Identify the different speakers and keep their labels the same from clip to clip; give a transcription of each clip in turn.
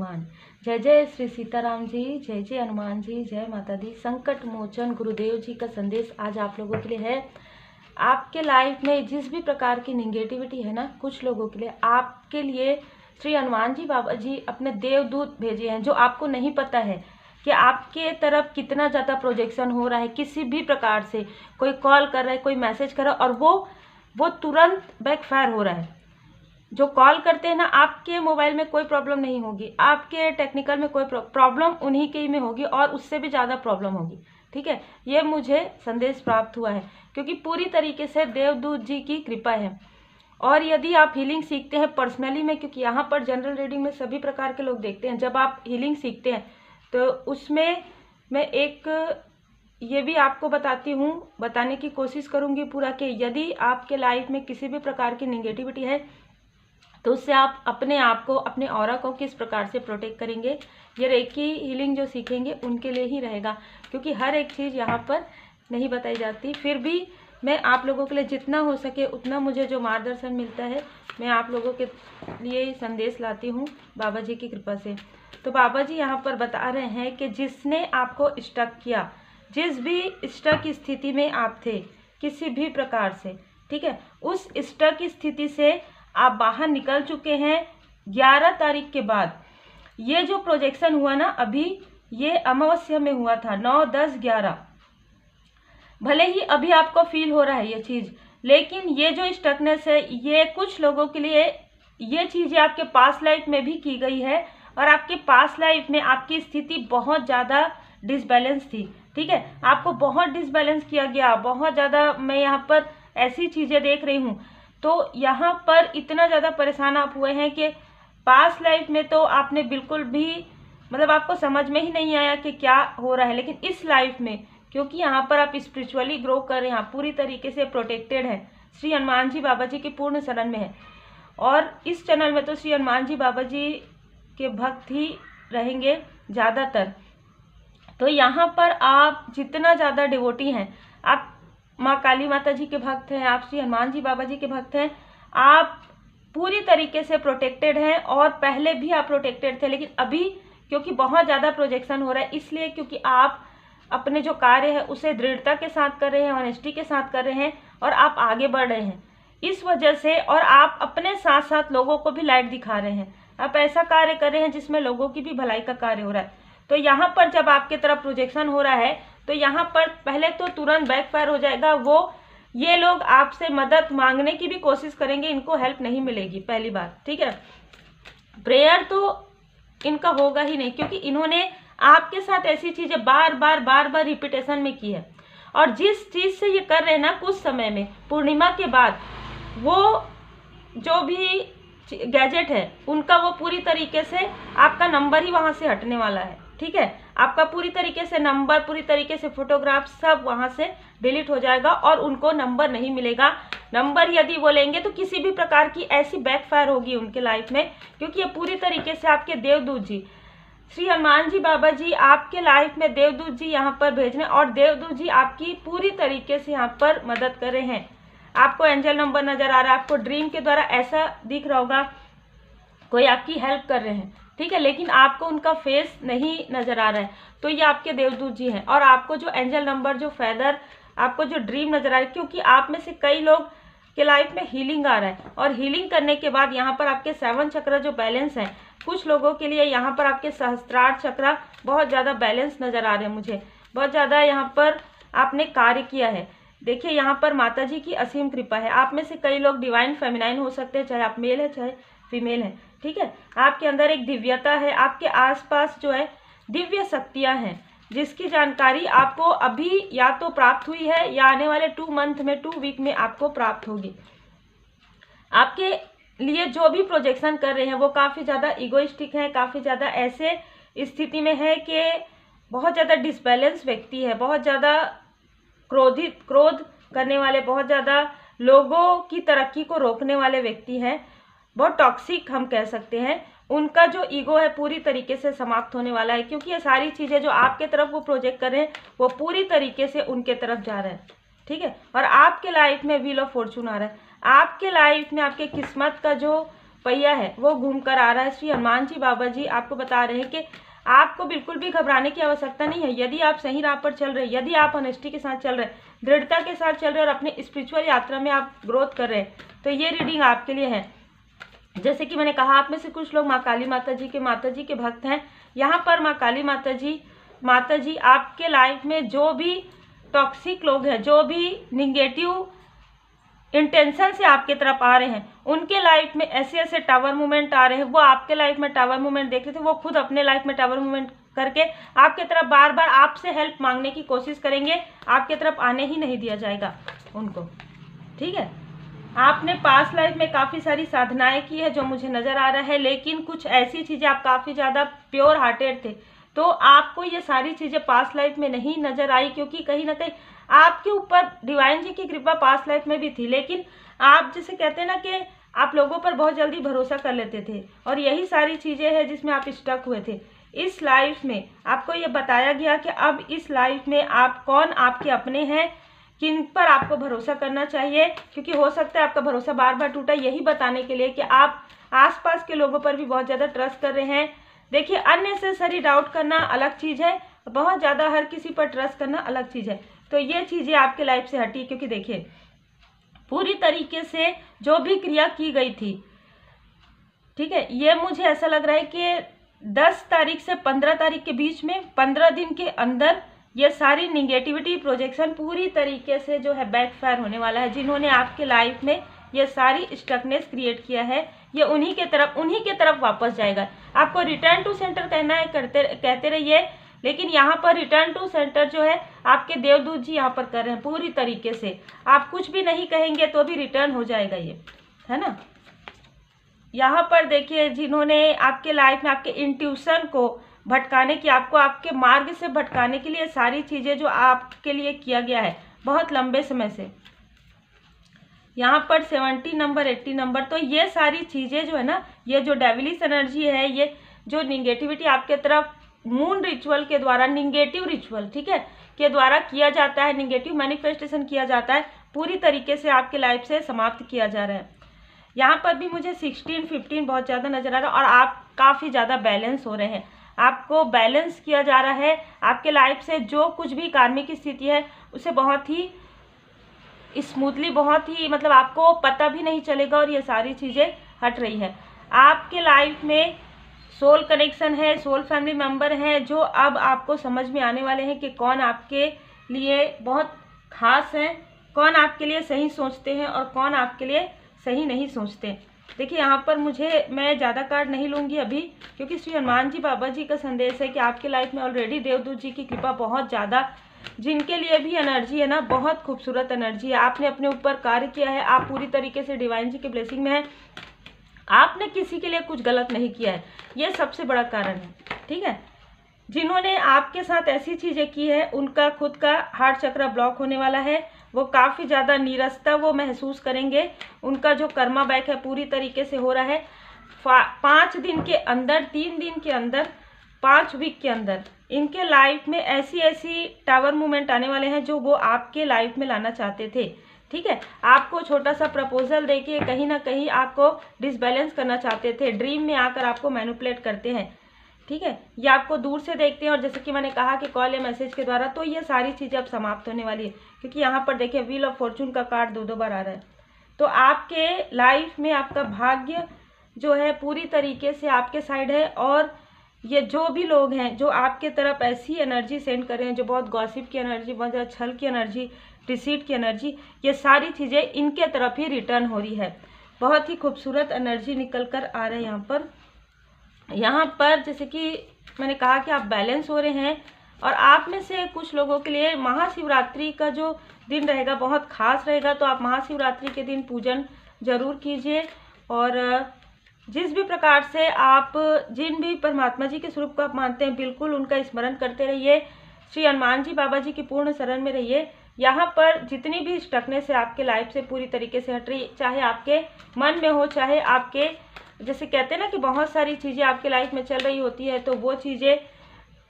Speaker 1: हनुमान। जय जय श्री सीताराम जी, जय जय हनुमान जी, जय माता दी। संकट मोचन गुरुदेव जी का संदेश आज आप लोगों के लिए है। आपके लाइफ में जिस भी प्रकार की निगेटिविटी है ना, कुछ लोगों के लिए, आपके लिए श्री हनुमान जी बाबा जी अपने देवदूत भेजे हैं, जो आपको नहीं पता है कि आपके तरफ कितना ज़्यादा प्रोजेक्शन हो रहा है। किसी भी प्रकार से कोई कॉल कर रहा है, कोई मैसेज कर रहा है, और वो तुरंत बैकफायर हो रहा है। जो कॉल करते हैं ना, आपके मोबाइल में कोई प्रॉब्लम नहीं होगी, आपके टेक्निकल में कोई प्रॉब्लम उन्हीं के ही में होगी, और उससे भी ज़्यादा प्रॉब्लम होगी। ठीक है, ये मुझे संदेश प्राप्त हुआ है, क्योंकि पूरी तरीके से देवदूत जी की कृपा है। और यदि आप हीलिंग सीखते हैं पर्सनली में, क्योंकि यहाँ पर जनरल रीडिंग में सभी प्रकार के लोग देखते हैं, जब आप हीलिंग सीखते हैं तो उसमें मैं एक ये भी आपको बताने की कोशिश करूँगी पूरा, कि यदि आपके लाइफ में किसी भी प्रकार की निगेटिविटी है तो उससे आप अपने आप को, अपने ऑरा को किस प्रकार से प्रोटेक्ट करेंगे। ये रेकी हीलिंग जो सीखेंगे उनके लिए ही रहेगा, क्योंकि हर एक चीज़ यहाँ पर नहीं बताई जाती। फिर भी मैं आप लोगों के लिए जितना हो सके उतना मुझे जो मार्गदर्शन मिलता है, मैं आप लोगों के लिए संदेश लाती हूँ बाबा जी की कृपा से। तो बाबा जी यहाँ पर बता रहे हैं कि जिसने आपको स्टक किया, जिस भी स्टक स्थिति में आप थे किसी भी प्रकार से, ठीक है, उस स्टक स्थिति से आप बाहर निकल चुके हैं 11 तारीख के बाद। ये जो प्रोजेक्शन हुआ ना अभी, ये अमावस्या में हुआ था, 9, 10, 11। भले ही अभी आपको फील हो रहा है ये चीज़, लेकिन ये जो स्टकनेस है, ये कुछ लोगों के लिए ये चीज़ें आपके पास्ट लाइफ में भी की गई है, और आपके पास्ट लाइफ में आपकी स्थिति बहुत ज़्यादा डिसबैलेंस थी। ठीक है, आपको बहुत डिसबैलेंस किया गया, बहुत ज़्यादा। मैं यहाँ पर ऐसी चीज़ें देख रही हूँ, तो यहाँ पर इतना ज़्यादा परेशान आप हुए हैं कि पास्ट लाइफ में तो आपने बिल्कुल भी, मतलब आपको समझ में ही नहीं आया कि क्या हो रहा है। लेकिन इस लाइफ में, क्योंकि यहाँ पर आप स्पिरिचुअली ग्रो कर रहे हैं, आप पूरी तरीके से प्रोटेक्टेड हैं, श्री हनुमान जी बाबा जी की पूर्ण शरण में है। और इस चैनल में तो श्री हनुमान जी बाबा जी के भक्त ही रहेंगे ज़्यादातर। तो यहाँ पर आप जितना ज़्यादा डिवोटी हैं, आप माँ काली माता जी के भक्त हैं, आप श्री हनुमान जी बाबा जी के भक्त हैं, आप पूरी तरीके से प्रोटेक्टेड हैं। और पहले भी आप प्रोटेक्टेड थे, लेकिन अभी क्योंकि बहुत ज़्यादा प्रोजेक्शन हो रहा है, इसलिए क्योंकि आप अपने जो कार्य है उसे दृढ़ता के साथ कर रहे हैं, ऑनेस्टी के साथ कर रहे हैं, और आप आगे बढ़ रहे हैं इस वजह से। और आप अपने साथ साथ लोगों को भी लाइट दिखा रहे हैं, आप ऐसा कार्य कर रहे हैं जिसमें लोगों की भी भलाई का कार्य हो रहा है। तो यहाँ पर जब आपके तरफ प्रोजेक्शन हो रहा है, तो यहाँ पर पहले तो तुरंत बैकफायर हो जाएगा। ये लोग आपसे मदद मांगने की भी कोशिश करेंगे, इनको हेल्प नहीं मिलेगी पहली बात। ठीक है, प्रेयर तो इनका होगा ही नहीं, क्योंकि इन्होंने आपके साथ ऐसी चीज़ें बार बार रिपीटेशन में की है। और जिस चीज़ से ये कर रहे हैं ना, कुछ समय में पूर्णिमा के बाद वो जो भी गैजेट है उनका, वो पूरी तरीके से आपका नंबर ही वहाँ से हटने वाला है। ठीक है, आपका पूरी तरीके से नंबर, पूरी तरीके से फोटोग्राफ सब वहाँ से डिलीट हो जाएगा, और उनको नंबर नहीं मिलेगा। नंबर यदि वो लेंगे तो किसी भी प्रकार की ऐसी बैकफायर होगी उनके लाइफ में, क्योंकि ये पूरी तरीके से आपके देवदूत जी श्री हनुमान जी बाबा जी आपके लाइफ में देवदूत जी यहाँ पर भेज रहे हैं, और देवदूत जी आपकी पूरी तरीके से यहाँ पर मदद कर रहे हैं। आपको एंजल नंबर नजर आ रहा है, आपको ड्रीम के द्वारा ऐसा दिख रहा होगा कोई आपकी हेल्प कर रहे हैं। ठीक है, लेकिन आपको उनका फेस नहीं नजर आ रहा है, तो ये आपके देवदूत जी हैं। और आपको जो एंजल नंबर, जो फेदर, आपको जो ड्रीम नजर आ रहा है, क्योंकि आप में से कई लोग के लाइफ में हीलिंग आ रहा है, और हीलिंग करने के बाद यहाँ पर आपके 7 चक्र जो बैलेंस हैं, कुछ लोगों के लिए यहाँ पर आपके सहस्त्रार चक्र बहुत ज़्यादा बैलेंस नजर आ रहे हैं मुझे, बहुत ज़्यादा यहाँ पर आपने कार्य किया है। देखिए, यहाँ पर माता जी की असीम कृपा है। आप में से कई लोग डिवाइन फेमिनाइन हो सकते हैं, चाहे आप मेल है चाहे फीमेल है। ठीक है, आपके अंदर एक दिव्यता है, आपके आसपास जो है दिव्य शक्तियाँ हैं, जिसकी जानकारी आपको अभी या तो प्राप्त हुई है, या आने वाले 2 मंथ में, 2 वीक में आपको प्राप्त होगी। आपके लिए जो भी प्रोजेक्शन कर रहे हैं वो काफ़ी ज़्यादा इगोइस्टिक हैं, काफ़ी ज़्यादा ऐसे स्थिति में है कि बहुत ज़्यादा डिसबैलेंस व्यक्ति है, बहुत ज़्यादा क्रोध करने वाले, बहुत ज़्यादा लोगों की तरक्की को रोकने वाले व्यक्ति हैं, बहुत टॉक्सिक हम कह सकते हैं। उनका जो ईगो है पूरी तरीके से समाप्त होने वाला है, क्योंकि ये सारी चीज़ें जो आपके तरफ वो प्रोजेक्ट कर रहे हैं वो पूरी तरीके से उनके तरफ जा रहे हैं। ठीक है, और आपके लाइफ में व्हील ऑफ फॉर्चून आ रहा है। आपके लाइफ में आपके किस्मत का जो पहिया है वो घूम कर आ रहा है। श्री हनुमान जी बाबा जी आपको बता रहे हैं कि आपको बिल्कुल भी घबराने की आवश्यकता नहीं है। यदि आप सही राह पर चल रहे हैं, यदि आप ऑनेस्टी के साथ चल रहे हैं, दृढ़ता के साथ चल रहे हैं और अपने स्पिरिचुअल यात्रा में आप ग्रोथ कर रहे हैं, तो ये रीडिंग आपके लिए है। जैसे कि मैंने कहा, आप में से कुछ लोग माँ काली माता जी के भक्त हैं। यहाँ पर माँ काली माता जी आपके लाइफ में जो भी टॉक्सिक लोग हैं, जो भी निगेटिव इंटेंशन से आपके तरफ आ रहे हैं, उनके लाइफ में ऐसे ऐसे टावर मूवमेंट आ रहे हैं। वो आपके लाइफ में टावर मूवमेंट देख रहे थे, वो खुद अपने लाइफ में टावर मूवमेंट करके आपके तरफ बार बार आपसे हेल्प मांगने की कोशिश करेंगे। आपके तरफ आने ही नहीं दिया जाएगा उनको, ठीक है। आपने पास्ट लाइफ में काफ़ी सारी साधनाएं की है जो मुझे नज़र आ रहा है, लेकिन कुछ ऐसी चीज़ें, आप काफ़ी ज़्यादा प्योर हार्टेड थे, तो आपको ये सारी चीज़ें पास्ट लाइफ में नहीं नज़र आई, क्योंकि कहीं ना कहीं आपके ऊपर डिवाइन जी की कृपा पास्ट लाइफ में भी थी, लेकिन आप जिसे कहते हैं ना कि आप लोगों पर बहुत जल्दी भरोसा कर लेते थे, और यही सारी चीज़ें हैं जिसमें आप स्टक हुए थे। इस लाइफ में आपको ये बताया गया कि अब इस लाइफ में आप कौन आपके अपने हैं, किन पर आपको भरोसा करना चाहिए, क्योंकि हो सकता है आपका भरोसा बार बार टूटा, यही बताने के लिए कि आप आसपास के लोगों पर भी बहुत ज़्यादा ट्रस्ट कर रहे हैं। देखिए, अननेसेसरी डाउट करना अलग चीज़ है, बहुत ज़्यादा हर किसी पर ट्रस्ट करना अलग चीज़ है। तो ये चीज़ें आपके लाइफ से हटी, क्योंकि देखिए पूरी तरीके से जो भी क्रिया की गई थी, ठीक है, ये मुझे ऐसा लग रहा है कि 10 तारीख से 15 तारीख के बीच में 15 दिन के अंदर ये सारी निगेटिविटी प्रोजेक्शन पूरी तरीके से जो है बैकफायर होने वाला है। जिन्होंने आपके लाइफ में ये सारी स्टकनेस क्रिएट किया है, ये उन्हीं के तरफ वापस जाएगा। आपको रिटर्न टू सेंटर कहना है, कहते रहिए, लेकिन यहाँ पर रिटर्न टू सेंटर जो है आपके देवदूत जी यहाँ पर कर रहे हैं पूरी तरीके से। आप कुछ भी नहीं कहेंगे तो भी रिटर्न हो जाएगा, ये है ना। यहाँ पर देखिए, जिन्होंने आपके लाइफ में आपके इंट्यूशन को भटकाने की, आपको आपके मार्ग से भटकाने के लिए सारी चीज़ें जो आपके लिए किया गया है बहुत लंबे समय से, यहाँ पर 70 नंबर 80 नंबर, तो ये सारी चीज़ें जो है ना, ये जो डेविलिश एनर्जी है, ये जो निगेटिविटी आपके तरफ मून रिचुअल के द्वारा, निगेटिव रिचुअल, ठीक है, के द्वारा किया जाता है, निगेटिव मैनिफेस्टेशन किया जाता है, पूरी तरीके से आपके लाइफ से समाप्त किया जा रहा है। यहाँ पर भी मुझे 16 15 बहुत ज़्यादा नज़र आ रहा है, और आप काफ़ी ज़्यादा बैलेंस हो रहे हैं, आपको बैलेंस किया जा रहा है। आपके लाइफ से जो कुछ भी कार्मिक स्थिति है उसे बहुत ही स्मूथली, बहुत ही मतलब आपको पता भी नहीं चलेगा, और ये सारी चीज़ें हट रही है। आपके लाइफ में सोल कनेक्शन है, सोल फैमिली मेम्बर हैं, जो अब आपको समझ में आने वाले हैं कि कौन आपके लिए बहुत खास हैं, कौन आपके लिए सही सोचते हैं और कौन आपके लिए सही नहीं सोचते। देखिए, यहाँ पर मैं ज़्यादा कार्ड नहीं लूँगी अभी, क्योंकि श्री हनुमान जी बाबा जी का संदेश है कि आपके लाइफ में ऑलरेडी देवदूत जी की कृपा बहुत ज़्यादा, जिनके लिए भी एनर्जी है ना, बहुत खूबसूरत एनर्जी है। आपने अपने ऊपर कार्य किया है, आप पूरी तरीके से डिवाइन जी के ब्लेसिंग में हैं, आपने किसी के लिए कुछ गलत नहीं किया है, ये सबसे बड़ा कारण है, ठीक है। जिन्होंने आपके साथ ऐसी चीज़ें की है, उनका खुद का हार्ट चक्र ब्लॉक होने वाला है, वो काफ़ी ज़्यादा नीरसता वो महसूस करेंगे, उनका जो कर्मा बैक है पूरी तरीके से हो रहा है। 5 दिन के अंदर, 3 दिन के अंदर, 5 वीक के अंदर इनके लाइफ में ऐसी टावर मूवमेंट आने वाले हैं जो वो आपके लाइफ में लाना चाहते थे, ठीक है। आपको छोटा सा प्रपोजल देके कहीं ना कहीं आपको डिसबैलेंस करना चाहते थे, ड्रीम में आकर आपको मैनिपुलेट करते हैं, ठीक है, या आपको दूर से देखते हैं, और जैसे कि मैंने कहा कि कॉल या मैसेज के द्वारा, तो ये सारी चीज़ें अब समाप्त होने वाली है। क्योंकि यहाँ पर देखिए व्हील ऑफ फॉर्चून का कार्ड 2 बार आ रहा है, तो आपके लाइफ में आपका भाग्य जो है पूरी तरीके से आपके साइड है। और ये जो भी लोग हैं जो आपके तरफ ऐसी एनर्जी सेंड कर रहे हैं, जो बहुत गॉसिप की एनर्जी, बहुत ज़्यादा छल की एनर्जी, डिसीट की एनर्जी, ये सारी चीज़ें इनके तरफ ही रिटर्न हो रही है। बहुत ही खूबसूरत एनर्जी निकल कर आ रहा है यहाँ पर जैसे कि मैंने कहा कि आप बैलेंस हो रहे हैं, और आप में से कुछ लोगों के लिए महाशिवरात्रि का जो दिन रहेगा बहुत खास रहेगा, तो आप महाशिवरात्रि के दिन पूजन जरूर कीजिए। और जिस भी प्रकार से आप जिन भी परमात्मा जी के स्वरूप को आप मानते हैं, बिल्कुल उनका स्मरण करते रहिए। श्री हनुमान जी बाबा जी की पूर्ण शरण में रहिए। यहाँ पर जितनी भी स्टकनेस है आपके लाइफ से पूरी तरीके से हट रही, चाहे आपके मन में हो, चाहे आपके, जैसे कहते हैं ना कि बहुत सारी चीज़ें आपके लाइफ में चल रही होती है, तो वो चीज़ें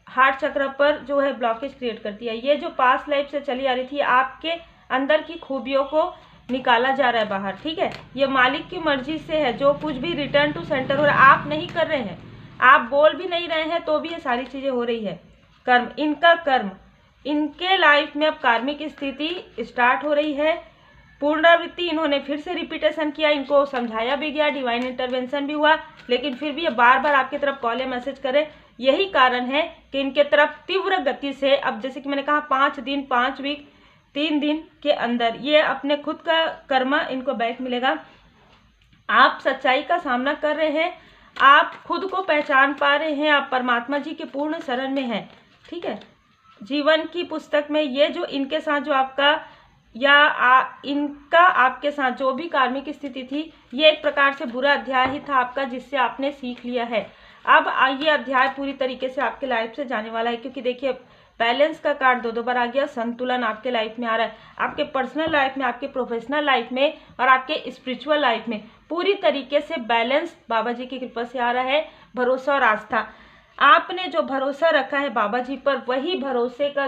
Speaker 1: हार्ट चक्र पर जो है ब्लॉकेज क्रिएट करती है। ये जो पास्ट लाइफ से चली आ रही थी, आपके अंदर की खूबियों को निकाला जा रहा है बाहर, ठीक है। ये मालिक की मर्जी से है, जो कुछ भी रिटर्न टू सेंटर हो रहा है, आप नहीं कर रहे हैं, आप बोल भी नहीं रहे हैं, तो भी ये सारी चीजें हो रही है। कर्म, इनका कर्म, इनके लाइफ में अब कार्मिक स्थिति स्टार्ट हो रही है। पुनरावृत्ति इन्होंने फिर से रिपीटेशन किया, इनको समझाया भी गया, डिवाइन इंटरवेंशन भी हुआ, लेकिन फिर भी ये बार बार आपकी तरफ कॉल या मैसेज करें। यही कारण है कि इनके तरफ तीव्र गति से, अब जैसे कि मैंने कहा 5 दिन, 5 वीक, 3 दिन के अंदर ये अपने खुद का कर्म इनको बैक मिलेगा। आप सच्चाई का सामना कर रहे हैं, आप खुद को पहचान पा रहे हैं, आप परमात्मा जी के पूर्ण शरण में हैं, ठीक है। जीवन की पुस्तक में ये जो इनके साथ जो आपका इनका आपके साथ जो भी कार्मिक स्थिति थी, ये एक प्रकार से बुरा अध्याय ही था आपका, जिससे आपने सीख लिया है। अब ये अध्याय पूरी तरीके से आपके लाइफ से जाने वाला है, क्योंकि देखिए बैलेंस का कार्ड 2 बार आ गया, संतुलन आपके लाइफ में आ रहा है, आपके पर्सनल लाइफ में, आपके प्रोफेशनल लाइफ में और आपके स्पिरिचुअल लाइफ में पूरी तरीके से बैलेंस बाबा जी की कृपा से आ रहा है। भरोसा और आस्था, आपने जो भरोसा रखा है बाबा जी पर, वही भरोसे का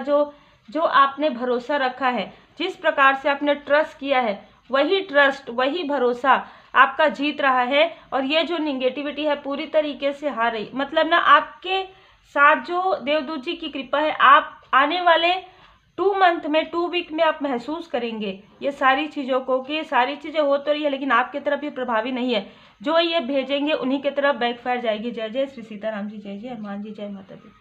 Speaker 1: जो आपने भरोसा रखा है, जिस प्रकार से आपने ट्रस्ट किया है, वही ट्रस्ट, वही भरोसा आपका जीत रहा है। और ये जो निगेटिविटी है पूरी तरीके से हार रही, मतलब ना आपके साथ जो देवदूत जी की कृपा है, आप आने वाले 2 मंथ में, 2 वीक में आप महसूस करेंगे ये सारी चीज़ों को, कि ये सारी चीज़ें हो तो रही है, लेकिन आपके तरफ ये प्रभावी नहीं है। जो ये भेजेंगे उन्हीं के तरफ बैकफायर जाएगी। जय जय श्री सीताराम जी, जय जय हनुमान जी, जय माता दी।